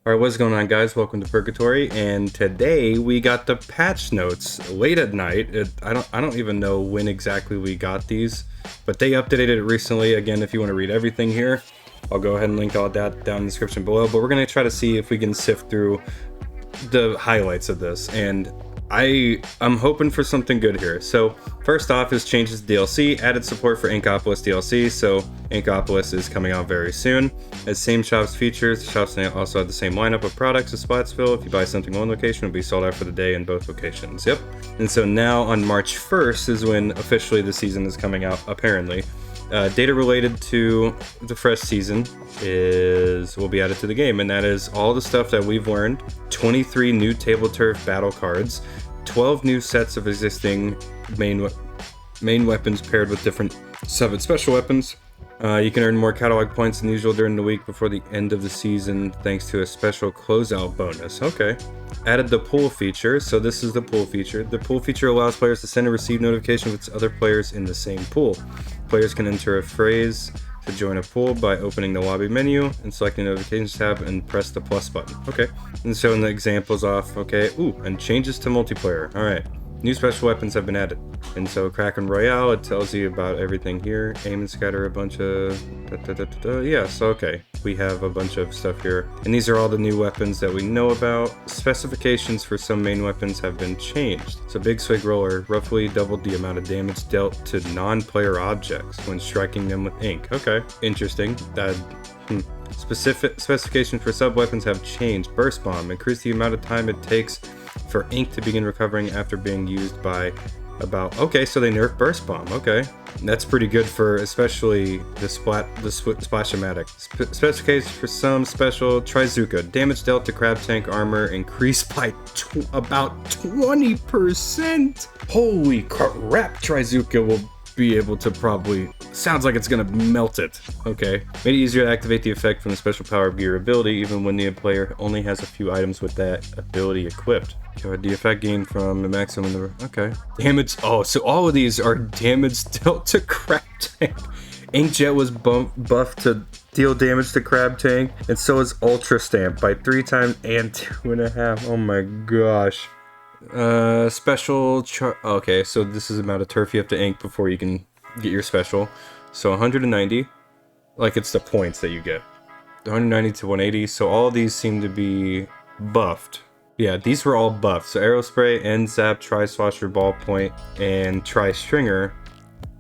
Alright, what's going on, guys? Welcome to Purgatory, and today we got the patch notes late at night. I don't even know when exactly we got these, but they updated it recently. Again, if you want to read everything here, I'll go ahead and link all that down in the description below. But we're gonna try to see if we can sift through the highlights of this, and I'm hoping for something good here. So first off is changes to DLC, added support for Inkopolis DLC, so Inkopolis is coming out very soon. As same shop's features, the shops also have the same lineup of products as Splatsville. If you buy something in one location, it'll be sold out for the day in both locations. Yep. And so now on March 1st is when officially the season is coming out, apparently. Data related to the fresh season will be added to the game, and that is all the stuff that we've learned. 23 new Tableturf battle cards, 12 new sets of existing main weapons paired with different 7 special weapons. You can earn more catalog points than usual during the week before the end of the season thanks to a special closeout bonus. Okay. Added the pool feature, so this is the pool feature. The pool feature allows players to send and receive notifications with other players in the same pool. Players can enter a phrase to join a pool by opening the lobby menu and selecting the notifications tab and press the plus button. Okay, and showing the examples off. Okay, ooh, and changes to multiplayer. All right, new special weapons have been added. And so Kraken Royale, it tells you about everything here. Aim and scatter a bunch of... Yeah, so okay. We have a bunch of stuff here. And these are all the new weapons that we know about. Specifications for some main weapons have been changed. So Big Swig Roller roughly doubled the amount of damage dealt to non-player objects when striking them with ink. Okay, interesting. Specific specifications for sub-weapons have changed. Burst Bomb, increase the amount of time it takes for ink to begin recovering after being used by about... Okay, so they nerfed Burst Bomb. Okay, that's pretty good for especially the Splash-O-Matic. Specifications for some special Trizuka. Damage dealt to Crab Tank armor increased by about 20%. Holy crap, Trizuka will be able to probably... Sounds like it's gonna melt it. Okay. Made it easier to activate the effect from the special power of your ability, even when the player only has a few items with that ability equipped. Okay, the effect gained from the maximum... Okay. Damage... Oh, so all of these are damage dealt to Crab Tank. Inkjet was buffed to deal damage to Crab Tank, and so is Ultra Stamp by 3 times and 2.5. Oh my gosh. Okay, so this is the amount of turf you have to ink before you can get your special. So 190, like it's the points that you get. 190 to 180, so all of these seem to be buffed. Yeah, these were all buffed. So Aerospray, End Zap, Tri-Swasher, Ballpoint, and Tri-Stringer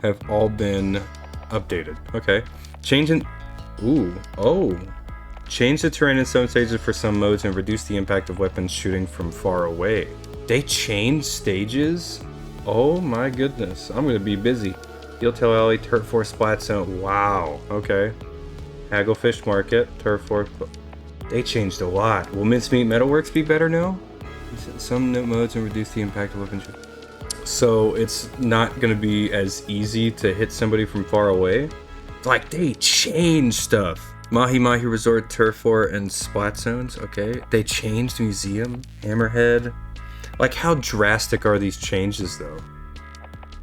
have all been updated. Okay. Change the terrain in some stages for some modes and reduce the impact of weapons shooting from far away. They changed stages? Oh my goodness. I'm gonna be busy. Eeltail Alley, Turf Force Splat Zone. Wow. Okay. Hagglefish Market, Turf Force. They changed a lot. Will Mincemeat Metalworks be better now? Some modes and reduce the impact of weapons. So it's not gonna be as easy to hit somebody from far away? Like, they changed stuff. Mahi Mahi Resort, Turf War, and Splat Zones. Okay. They changed Museum, Hammerhead. Like, how drastic are these changes, though?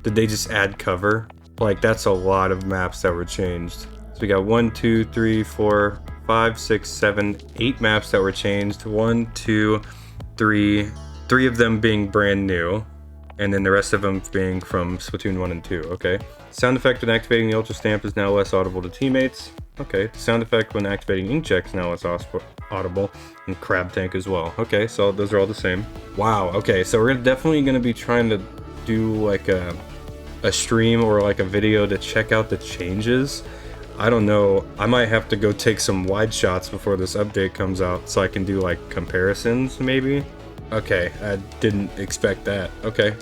Did they just add cover? Like, that's a lot of maps that were changed. So we got 1, 2, 3, 4, 5, 6, 7, 8 maps that were changed. 1, 2, 3. 3 of them being brand new. And then the rest of them being from Splatoon 1 and 2. Okay. Sound effect when activating the Ultra Stamp is now less audible to teammates. Okay. Sound effect when activating Inkjet is now less audible. And Crab Tank as well. Okay, so those are all the same. Wow. Okay, so we're definitely going to be trying to do like a stream or like a video to check out the changes. I don't know. I might have to go take some wide shots before this update comes out so I can do like comparisons maybe. Okay, I didn't expect that. Okay.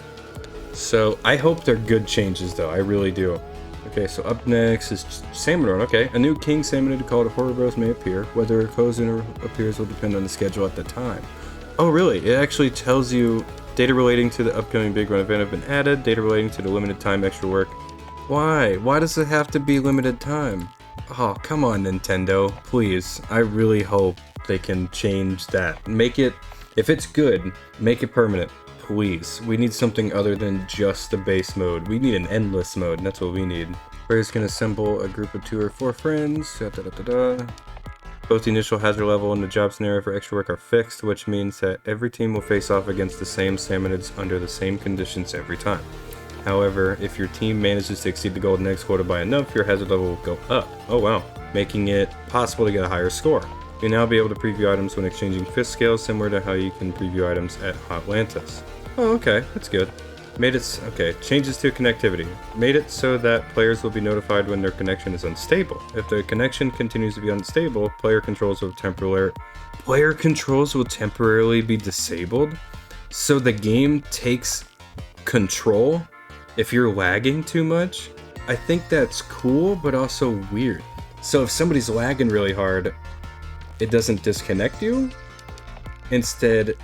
So I hope they're good changes though. I really do. Okay, so up next is Salmon Run. Okay, a new King Salmonid called Horror Bros may appear. Whether a co-zoner appears will depend on the schedule at the time. Oh really? It actually tells you data relating to the upcoming Big Run event have been added. Data relating to the limited time extra work. Why? Why does it have to be limited time? Oh, come on Nintendo. Please. I really hope they can change that. Make it... If it's good, make it permanent, please. We need something other than just the base mode. We need an endless mode, and that's what we need. Players can assemble a group of 2 or 4 friends. Both the initial hazard level and the job scenario for extra work are fixed, which means that every team will face off against the same salmonids under the same conditions every time. However, if your team manages to exceed the golden eggs quota by enough, your hazard level will go up. Oh wow, making it possible to get a higher score. You'll now be able to preview items when exchanging fist scales, similar to how you can preview items at Hotlantis. Oh, okay, that's good. Changes to connectivity. Made it so that players will be notified when their connection is unstable. If the connection continues to be unstable, player controls will temporarily be disabled. So the game takes control if you're lagging too much. I think that's cool, but also weird. So if somebody's lagging really hard, it doesn't disconnect you. Instead,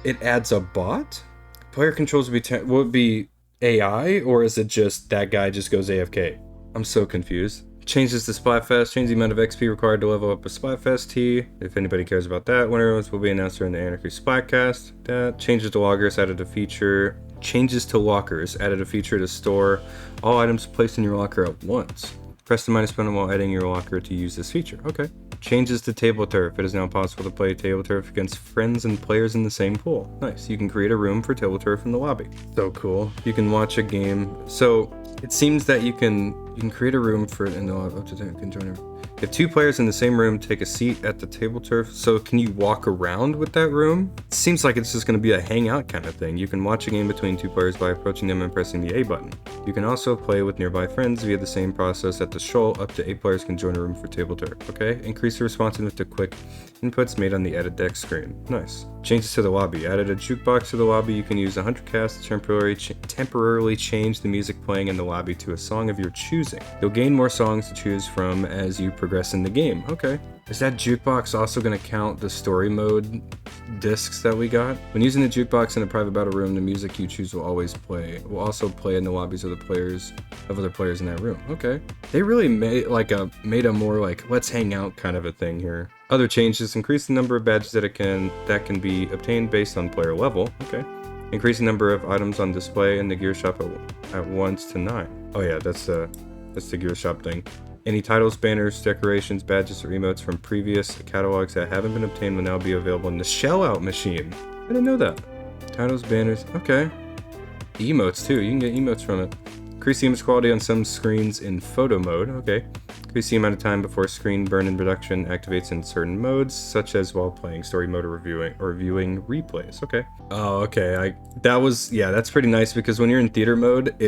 it adds a bot. Player controls will it be AI, or is it just that guy just goes AFK? I'm so confused. Changes to Splatfest. Change the amount of XP required to level up a Splatfest T. If anybody cares about that, winners will be announced during the Anarchy Splatcast. That changes to lockers. Added a feature. Changes to lockers. Added a feature to store all items placed in your locker at once. Press the minus button while adding your locker to use this feature. Okay. Changes to Tableturf. It is now possible to play Tableturf against friends and players in the same pool. Nice. You can create a room for Tableturf in the lobby. So cool. You can watch a game. So it seems that you can create a room for in the up to 10 can join. If two players in the same room take a seat at the Tableturf, so can you walk around with that room? It seems like it's just going to be a hangout kind of thing. You can watch a game between two players by approaching them and pressing the A button. You can also play with nearby friends via the same process at the shoal. Up to 8 players can join a room for Tableturf. Okay, increase the responsiveness to quick inputs made on the edit deck screen. Nice. Changes to the lobby. Added a jukebox to the lobby. You can use 100 cast to temporarily change the music playing in the lobby to a song of your choosing. You'll gain more songs to choose from as you progress in the game. Okay. Is that jukebox also going to count the story mode discs that we got? When using the jukebox in a private battle room, the music you choose will also play in the lobbies of other players in that room. Okay. They really made a more like let's hang out kind of a thing here. Other changes: increase the number of badges that can be obtained based on player level. Okay. Increase the number of items on display in the gear shop at once to 9. Oh yeah, that's the gear shop thing. Any titles, banners, decorations, badges, or emotes from previous catalogs that haven't been obtained will now be available in the shell-out machine. I didn't know that. Titles, banners, okay. Emotes too, you can get emotes from it. Increase the image quality on some screens in photo mode, okay. Increase the amount of time before screen burn-in reduction activates in certain modes, such as while playing story mode or viewing replays, okay. Oh, okay, that's pretty nice because when you're in theater mode,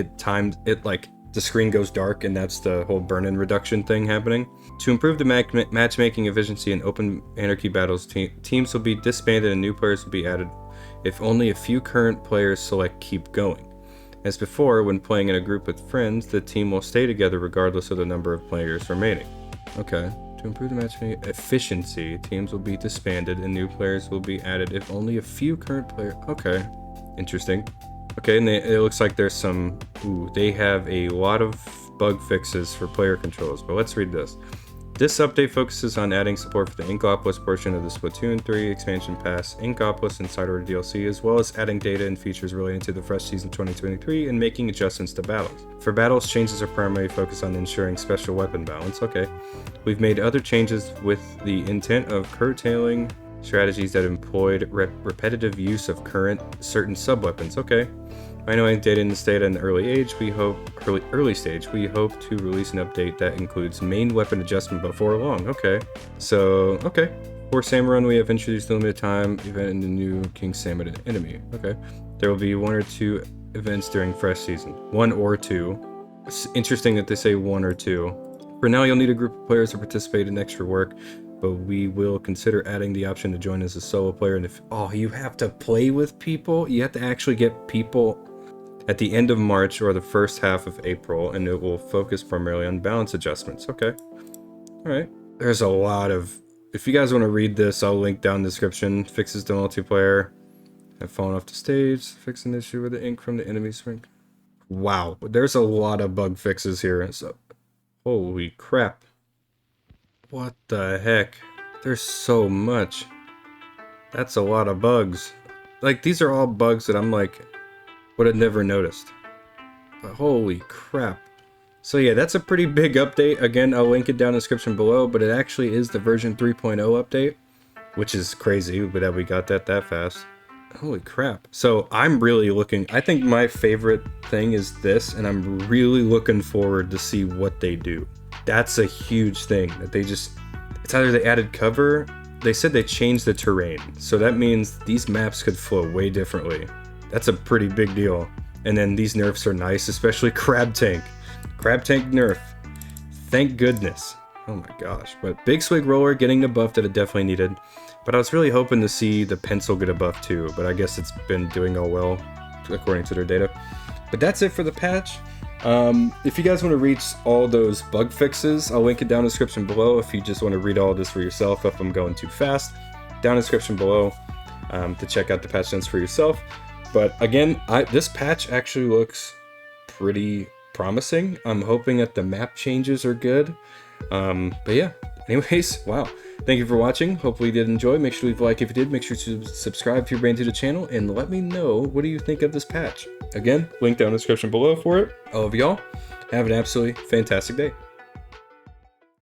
the screen goes dark, and that's the whole burn-in reduction thing happening. To improve the matchmaking efficiency in open anarchy battles, teams will be disbanded and new players will be added if only a few current players select keep going. As before, when playing in a group with friends, the team will stay together regardless of the number of players remaining. Okay. To improve the matchmaking efficiency, teams will be disbanded and new players will be added if only a few current players... Okay. Interesting. Okay, and it looks like there's some... they have a lot of bug fixes for player controls, but let's read this. This update focuses on adding support for the Inkopolis portion of the Splatoon 3 expansion pass, Inkopolis Insider DLC, as well as adding data and features relating to the fresh season 2023 and making adjustments to battles. For battles, changes are primarily focused on ensuring special weapon balance. Okay. We've made other changes with the intent of curtailing strategies that employed repetitive use of certain sub-weapons. Okay. By knowing data in this data in the early stage, we hope to release an update that includes main weapon adjustment before long. Okay. So, okay. For Salmon Run, we have introduced the limited time event in the new King Salmon enemy. Okay. There will be 1 or 2 events during fresh season. 1 or 2. It's interesting that they say 1 or 2. For now, you'll need a group of players to participate in extra work, but we will consider adding the option to join as a solo player. And you have to play with people? You have to actually get people at the end of March or the first half of April, and it will focus primarily on balance adjustments. Okay. Alright. There's a lot of... If you guys want to read this, I'll link down in the description. Fixes to multiplayer. Have fallen off the stage. Fix an issue with the ink from the enemy swing. Wow. There's a lot of bug fixes here. So, holy crap. What the heck? There's so much. That's a lot of bugs. Like, these are all bugs that I'm like... would have never noticed. But holy crap. So yeah, that's a pretty big update. Again, I'll link it down in the description below, but it actually is the version 3.0 update, which is crazy that we got that fast. Holy crap. So I'm really looking, I think my favorite thing is this, and I'm really looking forward to see what they do. That's a huge thing that they just, it's either they added cover, they said they changed the terrain. So that means these maps could flow way differently. That's a pretty big deal. And then these nerfs are nice, especially Crab Tank. Crab Tank nerf. Thank goodness. Oh my gosh. But Big Swig Roller getting the buff that it definitely needed. But I was really hoping to see the pencil get a buff too, but I guess it's been doing all well according to their data. But that's it for the patch. If you guys want to reach all those bug fixes, I'll link it down in the description below if you just want to read all this for yourself if I'm going too fast. Down in the description below to check out the patch notes for yourself. But again, this patch actually looks pretty promising. I'm hoping that the map changes are good. But yeah, anyways, wow. Thank you for watching. Hopefully you did enjoy. Make sure to leave a like if you did. Make sure to subscribe if you're brand new to the channel, and let me know what do you think of this patch. Again, link down in the description below for it. All of y'all, have an absolutely fantastic day.